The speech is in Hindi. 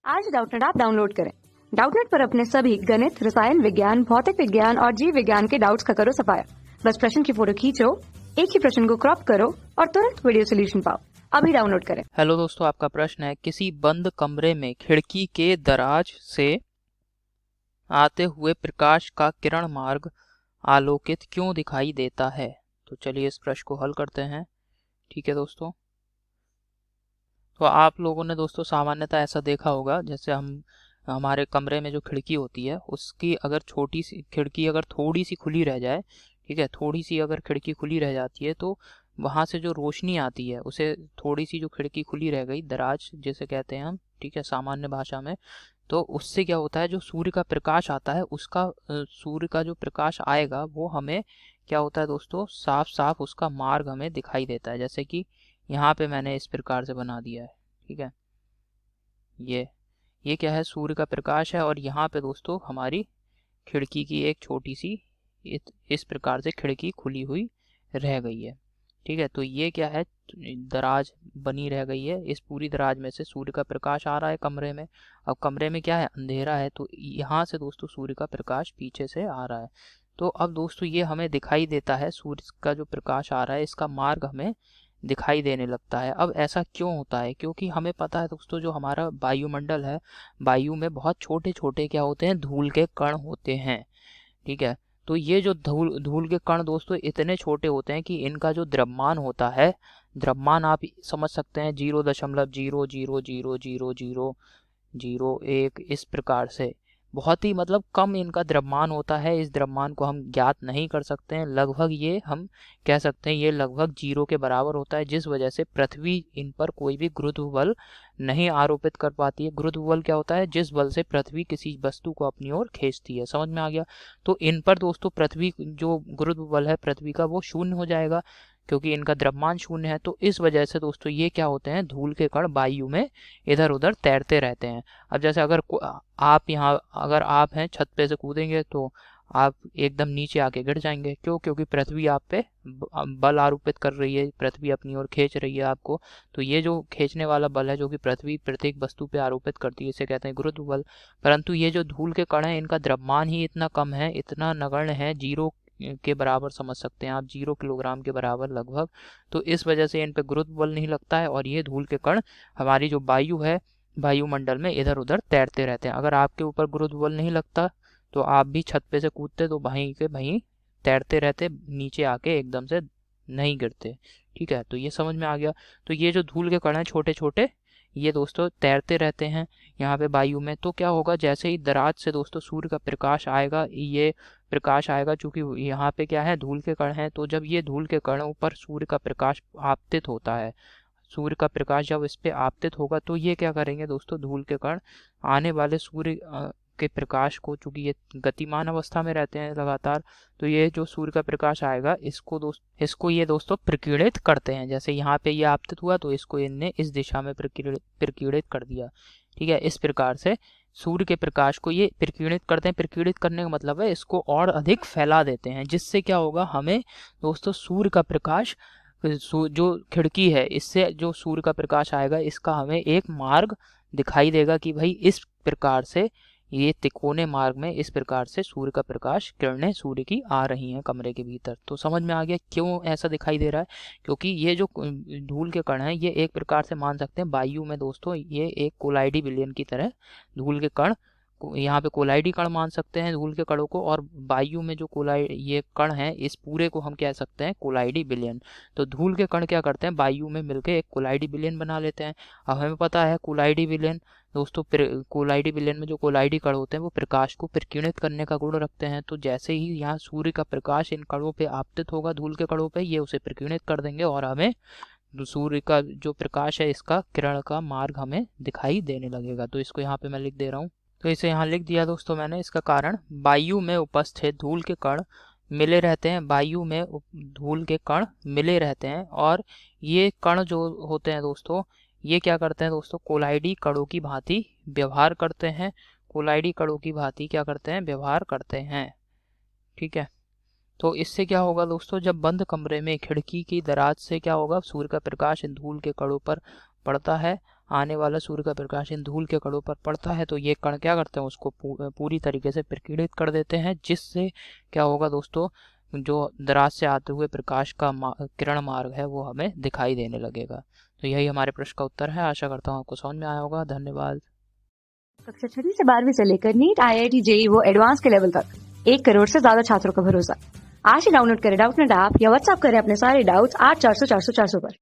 आज डाउटनेट ऐप डाउनलोड करें। डाउटनेट पर अपने सभी गणित, रसायन विज्ञान, भौतिक विज्ञान और जीव विज्ञान के डाउट्स का करो सफाया। बस प्रश्न की फोटो खींचो, एक ही प्रश्न को क्रॉप करो और तुरंत वीडियो सोल्यूशन पाओ। अभी डाउनलोड करें। हेलो दोस्तों, आपका प्रश्न है किसी बंद कमरे में खिड़की के दराज से आते हुए प्रकाश का किरण मार्ग आलोकित क्यों दिखाई देता है। तो चलिए इस प्रश्न को हल करते हैं। ठीक है दोस्तों, तो आप लोगों ने दोस्तों सामान्यतः ऐसा देखा होगा, जैसे हमारे कमरे में जो खिड़की होती है उसकी अगर छोटी सी खिड़की अगर थोड़ी सी खुली रह जाए, ठीक है, थोड़ी सी अगर खिड़की खुली रह जाती है तो वहाँ से जो रोशनी आती है उसे थोड़ी सी जो खिड़की खुली रह गई, दराज जैसे कहते हैं हम, ठीक है, सामान्य भाषा में, तो उससे क्या होता है, जो सूर्य का प्रकाश आता है उसका सूर्य का जो प्रकाश आएगा वो हमें क्या होता है दोस्तों, साफ साफ उसका मार्ग हमें दिखाई देता है। जैसे कि यहाँ पे मैंने इस प्रकार से बना दिया है, ठीक है, ये क्या है, सूर्य का प्रकाश है और यहाँ पे दोस्तों हमारी खिड़की की एक छोटी सी इस प्रकार से खिड़की खुली हुई रह गई है। ठीक है, तो ये क्या है, दराज बनी रह गई है। इस पूरी दराज में से सूर्य का प्रकाश आ रहा है कमरे में। अब कमरे में क्या है, अंधेरा है, तो यहाँ से दोस्तों सूर्य का प्रकाश पीछे से आ रहा है। तो अब दोस्तों ये हमें दिखाई देता है, सूर्य का जो प्रकाश आ रहा है इसका मार्ग हमें दिखाई देने लगता है। अब ऐसा क्यों होता है, क्योंकि हमें पता है दोस्तों जो हमारा वायुमंडल है, वायु में बहुत छोटे छोटे क्या होते हैं, धूल के कण होते हैं। ठीक है, तो ये जो धूल धूल के कण दोस्तों इतने छोटे होते हैं कि इनका जो द्रव्यमान होता है, द्रव्यमान आप समझ सकते हैं 0.000000001 इस प्रकार से, बहुत ही मतलब कम इनका द्रव्यमान होता है। इस द्रव्यमान को हम ज्ञात नहीं कर सकते हैं, लगभग ये हम कह सकते हैं ये लगभग 0 के बराबर होता है, जिस वजह से पृथ्वी इन पर कोई भी गुरुत्व बल नहीं आरोपित कर पाती है। गुरुत्व बल क्या होता है, जिस बल से पृथ्वी किसी वस्तु को अपनी ओर खींचती है। समझ में आ गया। तो इन पर दोस्तों पृथ्वी जो गुरुत्व बल है पृथ्वी का वो शून्य हो जाएगा, क्योंकि इनका द्रव्यमान शून्य है। तो इस वजह से दोस्तों ये क्या होते हैं, धूल के कण वायु में इधर उधर तैरते रहते हैं। अब जैसे अगर आप हैं छत पे से कूदेंगे तो आप एकदम नीचे आके गिर जाएंगे। क्यों? क्योंकि पृथ्वी आप पे बल आरोपित कर रही है, पृथ्वी अपनी ओर खींच रही है आपको। तो ये जो खींचने वाला बल है जो कि पृथ्वी प्रत्येक वस्तु पे आरोपित करती है, इसे कहते हैं गुरुत्व बल। परंतु ये जो धूल के कण है इनका द्रव्यमान ही इतना कम है, इतना नगण्य है, 0 के बराबर समझ सकते हैं आप, 0 किलोग्राम के बराबर लगभग। तो इस वजह से इन पे गुरुत्व बल नहीं लगता है और ये धूल के कण हमारी जो वायु है, वायुमंडल में इधर उधर तैरते रहते हैं। अगर आपके ऊपर गुरुत्व बल नहीं लगता तो आप भी छत पे से कूदते तो वहीं के वहीं तैरते रहते, नीचे आके एकदम से नहीं गिरते। ठीक है, तो ये समझ में आ गया। तो ये जो धूल के कण हैं छोटे छोटे, ये दोस्तों तैरते रहते हैं यहाँ पे वायु में। तो क्या होगा, जैसे ही दराज से दोस्तों सूर्य का प्रकाश आएगा, ये प्रकाश आएगा, चूंकि यहाँ पे क्या है, धूल के कण हैं, तो जब ये धूल के कणों पर सूर्य का प्रकाश आपतित होता है, सूर्य का प्रकाश जब इस पे आपतित होगा तो ये क्या करेंगे दोस्तों, धूल के कण आने वाले सूर्य के प्रकाश को, चूंकि ये गतिमान अवस्था में रहते हैं लगातार, तो ये जो सूर्य का प्रकाश आएगा इसको ये दोस्तों प्रकीर्णित करते हैं। जैसे यहाँ पे ये आपतित हुआ तो इसको इनने इस दिशा में प्रकीर्णित कर दिया। ठीक है, इस प्रकार से सूर्य के प्रकाश को ये प्रकीर्णित करते हैं। प्रकीर्णित करने का मतलब है इसको और अधिक फैला देते हैं, जिससे क्या होगा, हमें दोस्तों सूर्य का प्रकाश, जो खिड़की है इससे जो सूर्य का प्रकाश आएगा इसका हमें एक मार्ग दिखाई देगा कि भाई इस प्रकार से ये तिकोने मार्ग में इस प्रकार से सूर्य का प्रकाश, किरणें सूर्य की आ रही हैं कमरे के भीतर। तो समझ में आ गया क्यों ऐसा दिखाई दे रहा है, क्योंकि ये जो धूल के कण हैं ये एक प्रकार से मान सकते हैं वायु में दोस्तों ये एक कोलाइडी विलयन की तरह धूल के कण, यहाँ पे कोलाइडी कण मान सकते हैं धूल के कणों को, और वायु में जो ये कण है इस पूरे को हम कह सकते हैं कोलाइडी विलयन। तो धूल के कण क्या करते हैं, वायु में मिलकर एक कोलाइडी विलयन बना लेते हैं। अब हमें पता है कोलाइडी विलयन दोस्तों, कोलाइडी विलयन में जो कोलाइडी कण होते हैं वो प्रकाश को प्रकीर्णित करने का गुण रखते हैं। तो जैसे ही यहाँ सूर्य का प्रकाश इन कणों पे आपतित होगा, धूल के कणों पे, ये उसे प्रकीर्णित कर देंगे और हमें सूर्य का जो प्रकाश है इसका किरण का मार्ग हमें दिखाई देने लगेगा। तो इसको यहाँ पे मैं लिख दे रहा हूँ। तो इसे यहाँ लिख दिया दोस्तों मैंने। इसका कारण, वायु में उपस्थित धूल के कण मिले रहते हैं, वायु में धूल के कण मिले रहते हैं, और ये कण जो होते हैं दोस्तों ये क्या करते हैं दोस्तों, कोलाइडी कणों की भांति व्यवहार करते हैं। कोलाइडी कणों की भांति क्या करते हैं, व्यवहार करते हैं। ठीक है, तो इससे क्या होगा दोस्तों, जब बंद कमरे में खिड़की की दराज से क्या होगा, सूर्य का प्रकाश इन धूल के कणों पर पड़ता है, आने वाला सूर्य का प्रकाश इन धूल के कणों पर पड़ता है तो ये कण क्या करते हैं, उसको पूरी तरीके से प्रकीर्णित कर देते हैं, जिससे क्या होगा दोस्तों, जो दराज से आते हुए प्रकाश का किरण मार्ग है वो हमें दिखाई देने लगेगा। तो यही हमारे प्रश्न का उत्तर है। आशा करता हूँ आपको समझ में आया होगा। धन्यवाद। कक्षा 6वीं से 12वीं से लेकर नीट, IIT, JEE वो एडवांस के लेवल तक 1 करोड़ से ज्यादा छात्रों का भरोसा। आज ही डाउनलोड करें डाउटनेट ऐप या व्हाट्सएप करें अपने सारे डाउट्स 8400 400 400 पर।